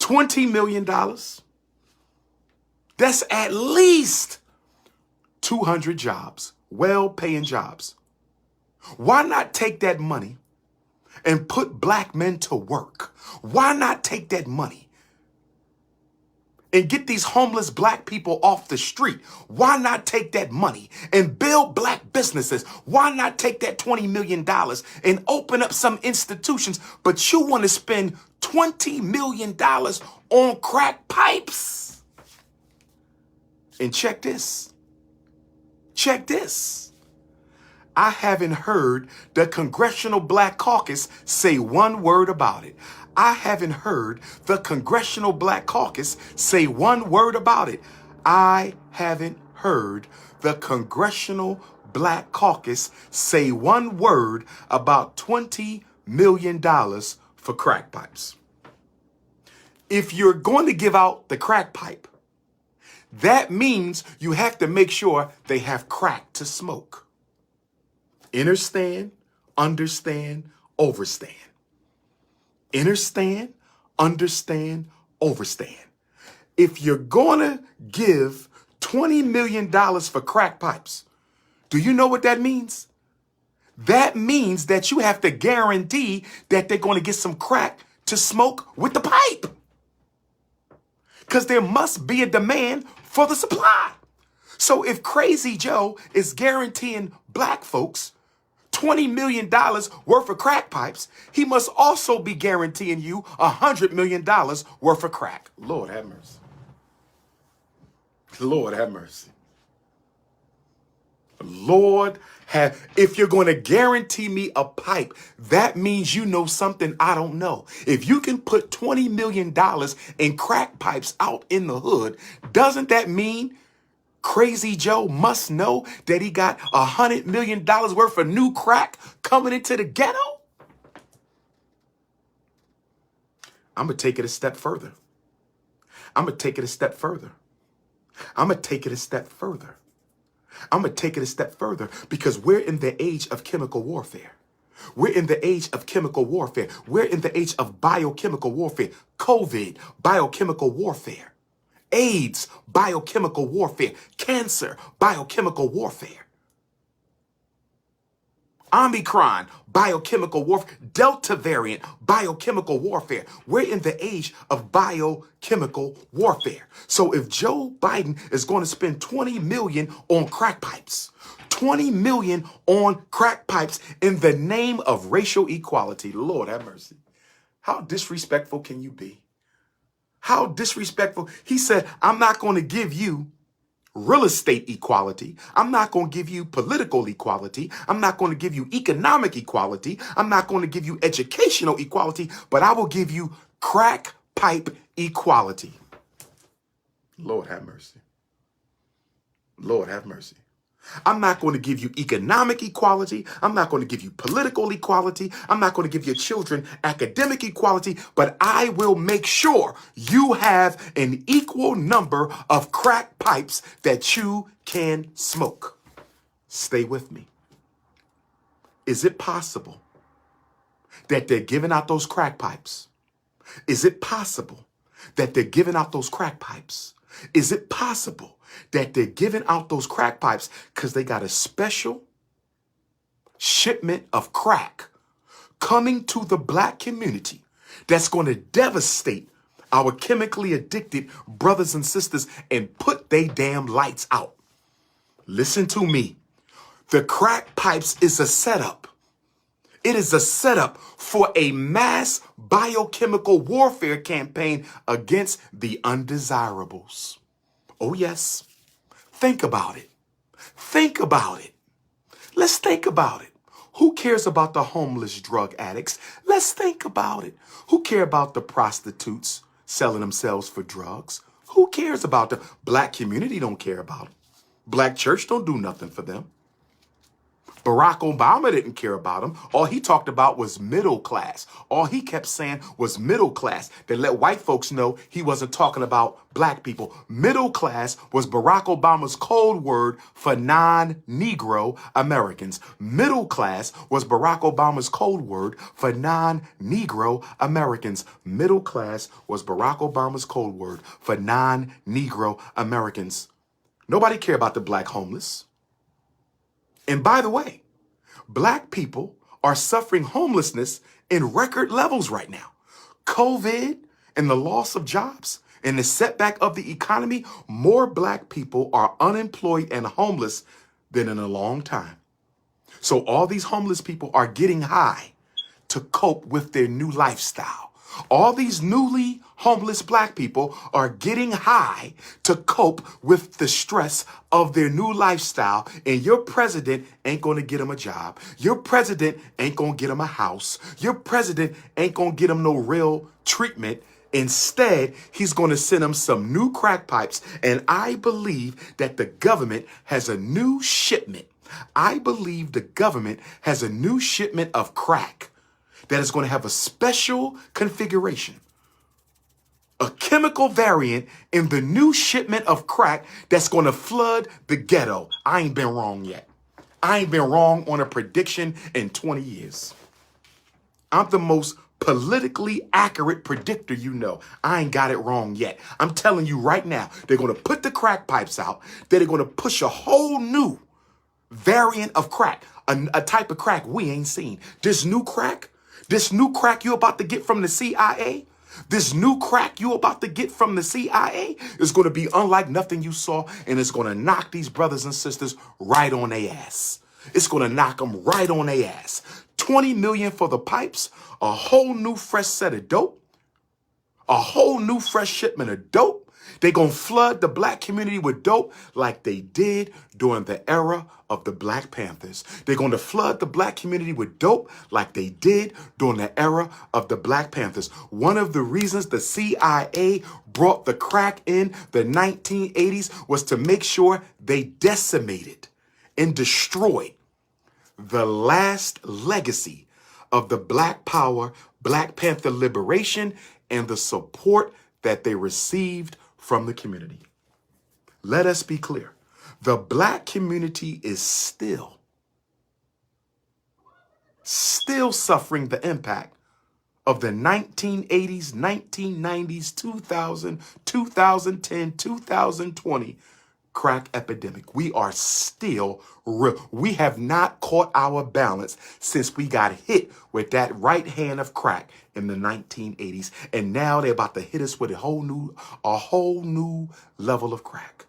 $20 million. That's at least 200 jobs, well-paying jobs. Why not take that money and put black men to work? Why not take that money and get these homeless black people off the street? Why not take that money and build black businesses? Why not take that $20 million and open up some institutions? But you want to spend $20 million on crack pipes. And check this. Check this. I haven't heard the Congressional Black Caucus say one word about it. I haven't heard the Congressional Black Caucus say one word about it. I haven't heard the Congressional Black Caucus say one word about $20 million for crack pipes. If you're going to give out the crack pipe, that means you have to make sure they have crack to smoke. Understand, overstand. Understand, understand, overstand. If you're going to give $20 million for crack pipes, do you know what that means? That means that you have to guarantee that they're going to get some crack to smoke with the pipe. Because there must be a demand for the supply. So if Crazy Joe is guaranteeing black folks $20 million worth of crack pipes, he must also be guaranteeing you $100 million worth of crack. Lord have mercy. Lord have mercy. Lord have, if you're going to guarantee me a pipe, that means you know something I don't know. If you can put $20 million in crack pipes out in the hood, doesn't that mean Crazy Joe must know that he got $100 million worth of new crack coming into the ghetto? I'm going to take it a step further. I'm going to take it a step further. I'm going to take it a step further. I'm going to take it a step further because we're in the age of chemical warfare. We're in the age of chemical warfare. We're in the age of biochemical warfare. COVID, biochemical warfare. AIDS, biochemical warfare. Cancer, biochemical warfare. Omicron, biochemical warfare. Delta variant, biochemical warfare. We're in the age of biochemical warfare. So if Joe Biden is going to spend $20 million on crack pipes, $20 million on crack pipes in the name of racial equality, Lord have mercy. How disrespectful can you be? How disrespectful. He said, I'm not going to give you real estate equality. I'm not going to give you political equality. I'm not going to give you economic equality. I'm not going to give you educational equality, but I will give you crack pipe equality. Lord have mercy. Lord have mercy. I'm not going to give you economic equality. I'm not going to give you political equality. I'm not going to give your children academic equality, but I will make sure you have an equal number of crack pipes that you can smoke. Stay with me. Is it possible that they're giving out those crack pipes? Is it possible that they're giving out those crack pipes? Is it possible that they're giving out those crack pipes because they got a special shipment of crack coming to the black community that's going to devastate our chemically addicted brothers and sisters and put they damn lights out? Listen to me. The crack pipes is a setup. It is a setup for a mass biochemical warfare campaign against the undesirables. Oh, yes. Think about it. Think about it. Let's think about it. Who cares about the homeless drug addicts? Let's think about it. Who cares about the prostitutes selling themselves for drugs? Who cares about the black community? Don't care about them. Black church don't do nothing for them. Barack Obama didn't care about them. All he talked about was middle class. All he kept saying was middle class. They let white folks know he wasn't talking about black people. Middle class was Barack Obama's code word for non-Negro Americans. Middle class was Barack Obama's code word for non-Negro Americans. Middle class was Barack Obama's code word for non-Negro Americans. Nobody cared about the black homeless. And by the way, black people are suffering homelessness in record levels right now. COVID and the loss of jobs and the setback of the economy, more black people are unemployed and homeless than in a long time. So all these homeless people are getting high to cope with their new lifestyle. All these newly homeless black people are getting high to cope with the stress of their new lifestyle. And your president ain't going to get them a job. Your president ain't going to get them a house. Your president ain't going to get them no real treatment. Instead, he's going to send them some new crack pipes. And I believe that the government has a new shipment. I believe the government has a new shipment of crack that is going to have a special configuration, a chemical variant in the new shipment of crack that's going to flood the ghetto. I ain't been wrong yet. I ain't been wrong on a prediction in 20 years. I'm the most politically accurate predictor you know. I ain't got it wrong yet. I'm telling you right now, they're going to put the crack pipes out. They're going to push a whole new variant of crack, a type of crack we ain't seen. This new crack you about to get from the CIA, this new crack you about to get from the CIA is going to be unlike nothing you saw, and it's going to knock these brothers and sisters right on their ass. It's going to knock them right on their ass. 20 million for the pipes, a whole new fresh set of dope, a whole new fresh shipment of dope. They're going to flood the black community with dope like they did during the era of the Black Panthers. They're going to flood the black community with dope like they did during the era of the Black Panthers. One of the reasons the CIA brought the crack in the 1980s was to make sure they decimated and destroyed the last legacy of the Black Power, Black Panther liberation, and the support that they received from the community. Let us be clear. The black community is still suffering the impact of the 1980s, 1990s, 2000, 2010, 2020 crack epidemic. We are still real. We have not caught our balance since we got hit with that right hand of crack in the 1980s. And now they're about to hit us with a whole new level of crack.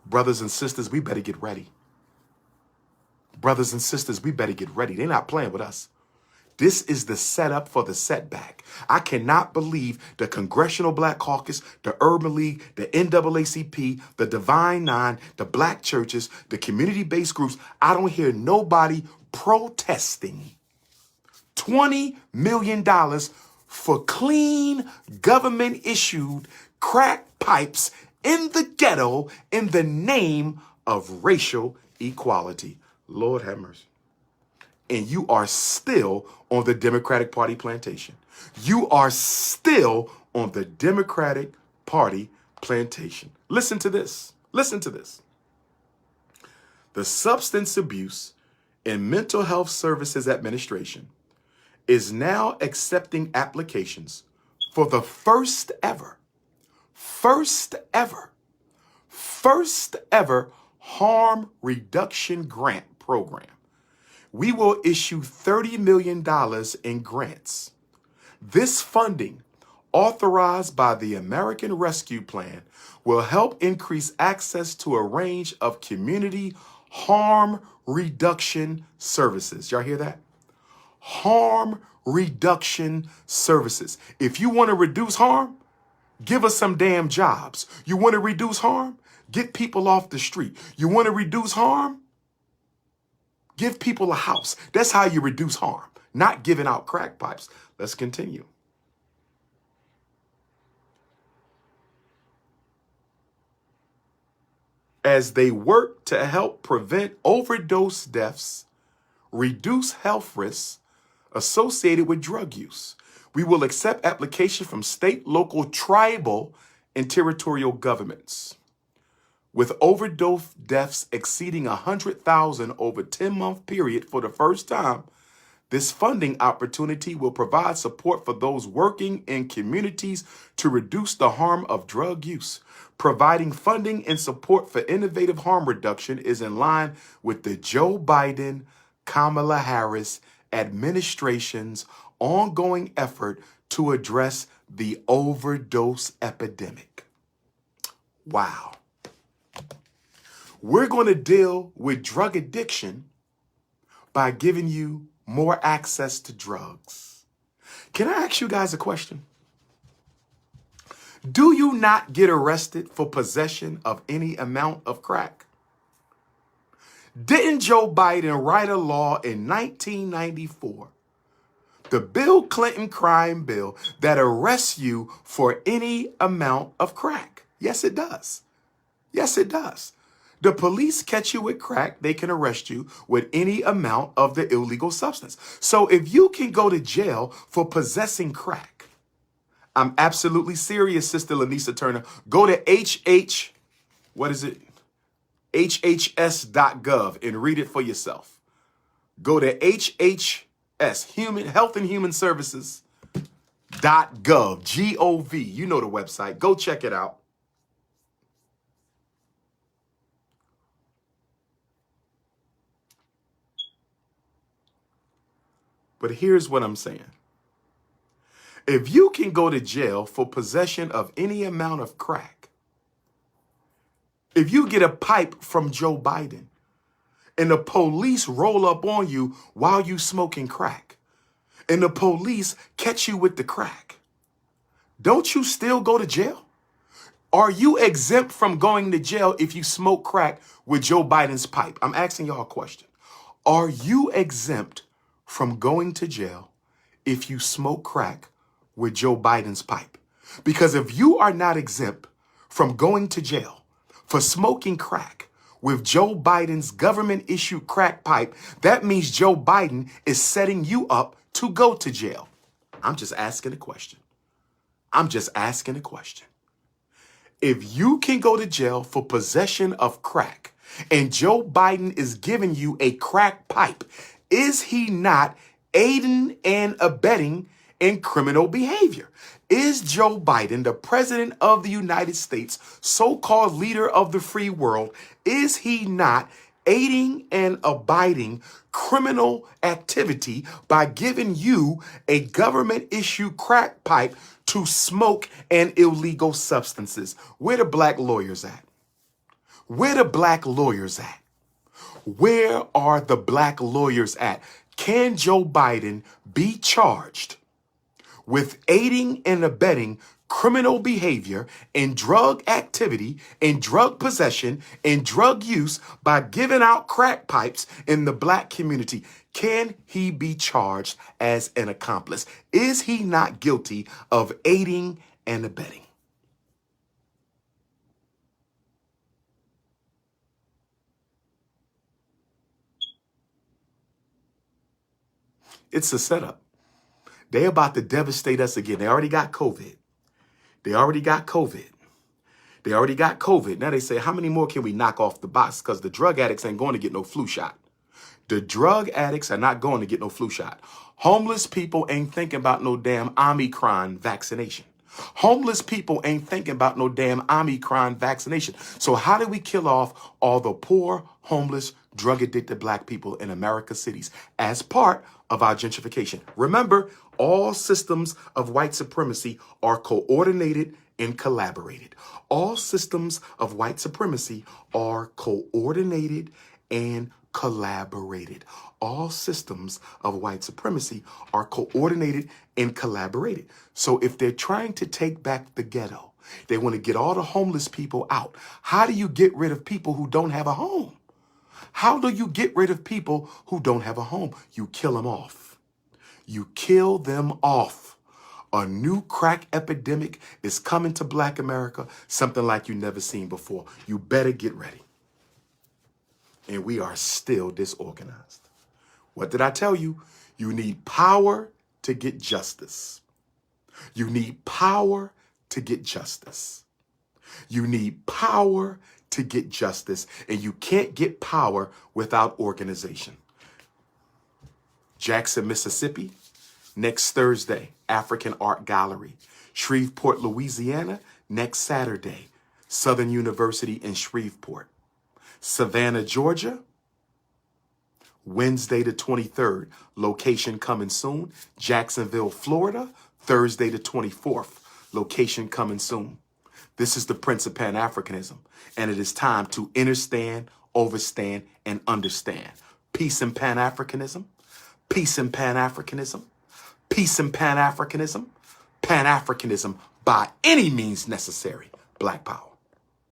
Brothers and sisters, we better get ready. Brothers and sisters, we better get ready. They're not playing with us. This is the setup for the setback. I cannot believe the Congressional Black Caucus, the Urban League, the NAACP, the Divine Nine, the black churches, the community-based groups. I don't hear nobody protesting $20 million for clean government-issued crack pipes in the ghetto in the name of racial equality. Lord have mercy. And you are still on the Democratic Party plantation. You are still on the Democratic Party plantation. Listen to this. Listen to this. The Substance Abuse and Mental Health Services Administration is now accepting applications for the first ever harm reduction grant program. We will issue $30 million in grants. This funding, authorized by the American Rescue Plan, will help increase access to a range of community harm reduction services. Y'all hear that? Harm reduction services. If you want to reduce harm, give us some damn jobs. You want to reduce harm? Get people off the street. You want to reduce harm? Give people a house. That's how you reduce harm, not giving out crack pipes. Let's continue. as they work to help prevent overdose deaths, reduce health risks associated with drug use. We will accept application from state, local, tribal, and territorial governments. With overdose deaths exceeding 100,000 over a 10-month period for the first time, this funding opportunity will provide support for those working in communities to reduce the harm of drug use. Providing funding and support for innovative harm reduction is in line with the Joe Biden, Kamala Harris administration's ongoing effort to address the overdose epidemic. Wow. We're going to deal with drug addiction by giving you more access to drugs. Can I ask you guys a question? Do you not get arrested for possession of any amount of crack? Didn't Joe Biden write a law in 1994, the Bill Clinton crime bill, that arrests you for any amount of crack? Yes, it does. Yes, it does. The police catch you with crack, they can arrest you with any amount of the illegal substance. So if you can go to jail for possessing crack, I'm absolutely serious, Sister Lanisa Turner. Go to HHS.gov and read it for yourself. Go to HHS, Health and Human Services.gov, G-O-V. You know the website. Go check it out. But here's what I'm saying. If you can go to jail for possession of any amount of crack, if you get a pipe from Joe Biden and the police roll up on you while you smoking crack and the police catch you with the crack, don't you still go to jail? Are you exempt from going to jail if you smoke crack with Joe Biden's pipe? I'm asking y'all a question. Are you exempt from going to jail if you smoke crack with Joe Biden's pipe? Because if you are not exempt from going to jail for smoking crack with Joe Biden's government-issued crack pipe, that means Joe Biden is setting you up to go to jail. I'm just asking a question. I'm just asking a question. If you can go to jail for possession of crack and Joe Biden is giving you a crack pipe, is he not aiding and abetting in criminal behavior? Is Joe Biden, the president of the United States, so-called leader of the free world, is he not aiding and abetting criminal activity by giving you a government-issued crack pipe to smoke and illegal substances? Where the black lawyers at? Where the black lawyers at? Where are the black lawyers at? Can Joe Biden be charged with aiding and abetting criminal behavior and drug activity and drug possession and drug use by giving out crack pipes in the black community? Can he be charged as an accomplice? Is he not guilty of aiding and abetting? It's a setup. They about to devastate us again. They already got COVID. They already got COVID. They already got COVID. Now they say, how many more can we knock off the box? Because the drug addicts ain't going to get no flu shot. The drug addicts are not going to get no flu shot. Homeless people ain't thinking about no damn Omicron vaccination. Homeless people ain't thinking about no damn Omicron vaccination. So how do we kill off all the poor, homeless, drug-addicted black people in America's cities as part of our gentrification? Remember, all systems of white supremacy are coordinated and collaborated. All systems of white supremacy are coordinated and collaborated. All systems of white supremacy are coordinated and collaborated. So if they're trying to take back the ghetto, they want to get all the homeless people out. How do you get rid of people who don't have a home? How do you get rid of people who don't have a home? You kill them off. You kill them off. A new crack epidemic is coming to Black America, something like you never seen before. You better get ready. and we are still disorganized. What did I tell you? You need power to get justice. You need power to get justice. You need power to get justice, and you can't get power without organization. Jackson, Mississippi, next Thursday, African Art Gallery. Shreveport, Louisiana, next Saturday, Southern University in Shreveport. Savannah, Georgia, Wednesday the 23rd, location coming soon. Jacksonville, Florida, Thursday the 24th, location coming soon. This is the Prince of Pan-Africanism, and it is time to understand, overstand, and understand. Peace and Pan-Africanism, peace and Pan-Africanism, peace and Pan-Africanism, Pan-Africanism by any means necessary. Black power.